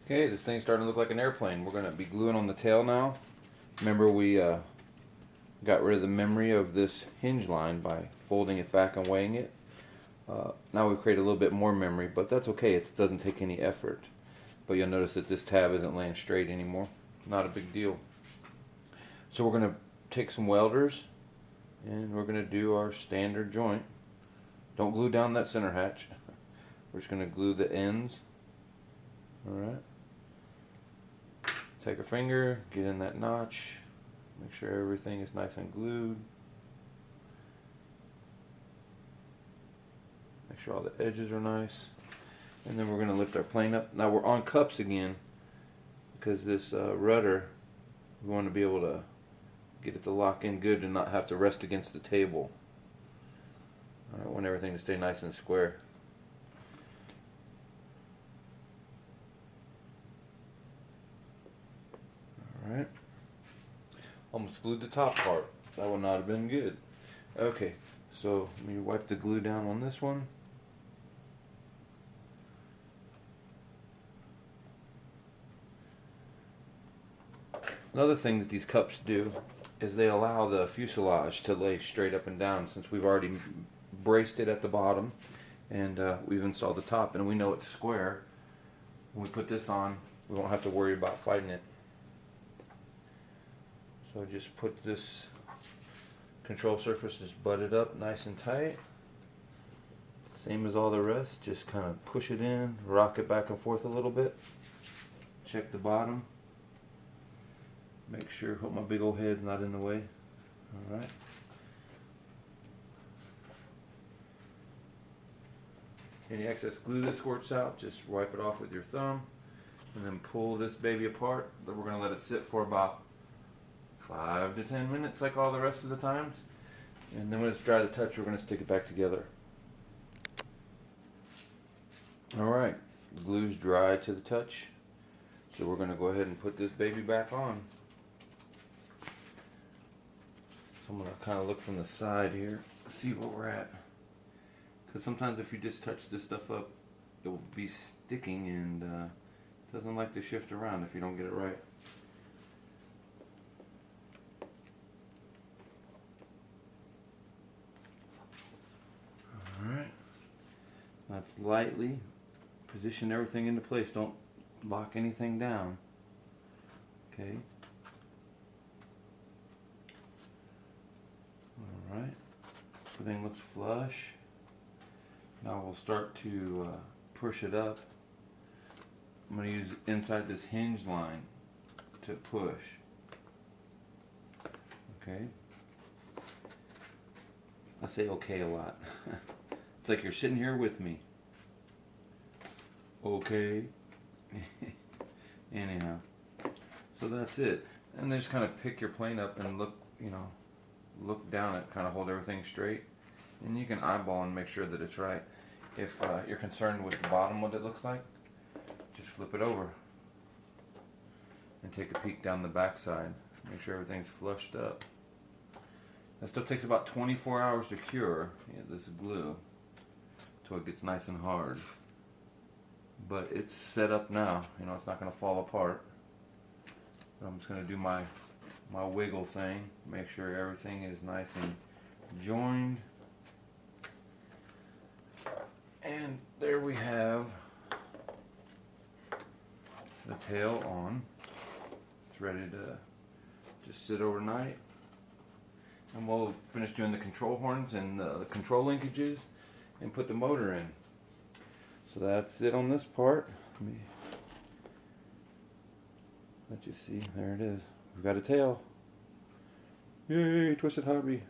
Okay, this thing's starting to look like an airplane. We're going to be gluing on the tail now. Remember we got rid of the memory of this hinge line by folding it back and weighing it. Now we've created a little bit more memory, but that's okay. It doesn't take any effort. But you'll notice that this tab isn't laying straight anymore. Not a big deal. So we're going to take some welders and we're going to do our standard joint. Don't glue down that center hatch. We're just going to glue the ends. Alright. Take a finger, get in that notch, make sure everything is nice and glued. Make sure all the edges are nice. And then we're going to lift our plane up. Now we're on cups again because this rudder, we want to be able to get it to lock in good and not have to rest against the table. I want everything to stay nice and square. Alright. Almost glued the top part. That would not have been good. Okay, so let me wipe the glue down on this one. Another thing that these cups do is they allow the fuselage to lay straight up and down, since we've already braced it at the bottom and we've installed the top and we know it's square. When we put this on, we won't have to worry about fighting it. So just put this control surface just butted up nice and tight. Same as all the rest, just kind of push it in, rock it back and forth a little bit. Check the bottom. Make sure, hope my big old head's not in the way. Alright. Any excess glue that squirts out, just wipe it off with your thumb and then pull this baby apart. Then we're going to let it sit for about 5 to 10 minutes like all the rest of the times. And then when it's dry to touch, we're going to stick it back together. Alright, the glue's dry to the touch. So we're going to go ahead and put this baby back on. So I'm going to kind of look from the side here, see where we're at. Because sometimes if you just touch this stuff up, it will be sticking and it doesn't like to shift around if you don't get it right. Alright, let's lightly position everything into place. Don't lock anything down. Okay. Alright, everything looks flush. Now we'll start to push it up. I'm going to use inside this hinge line to push. Okay. I say okay a lot. It's like you're sitting here with me. Okay. Anyhow. So that's it. And then just kind of pick your plane up and look, look down it, kind of hold everything straight. And you can eyeball and make sure that it's right. If you're concerned with the bottom, what it looks like, just flip it over and take a peek down the back side. Make sure everything's flushed up. That stuff takes about 24 hours to cure, this glue, until it gets nice and hard. But it's set up now, it's not going to fall apart. I'm just going to do my wiggle thing, make sure everything is nice and joined. And there we have the tail on. It's ready to just sit overnight. And we'll finish doing the control horns and the control linkages and put the motor in. So that's it on this part. Let me let you see. There it is. We've got a tail. Yay, Twisted Hobby.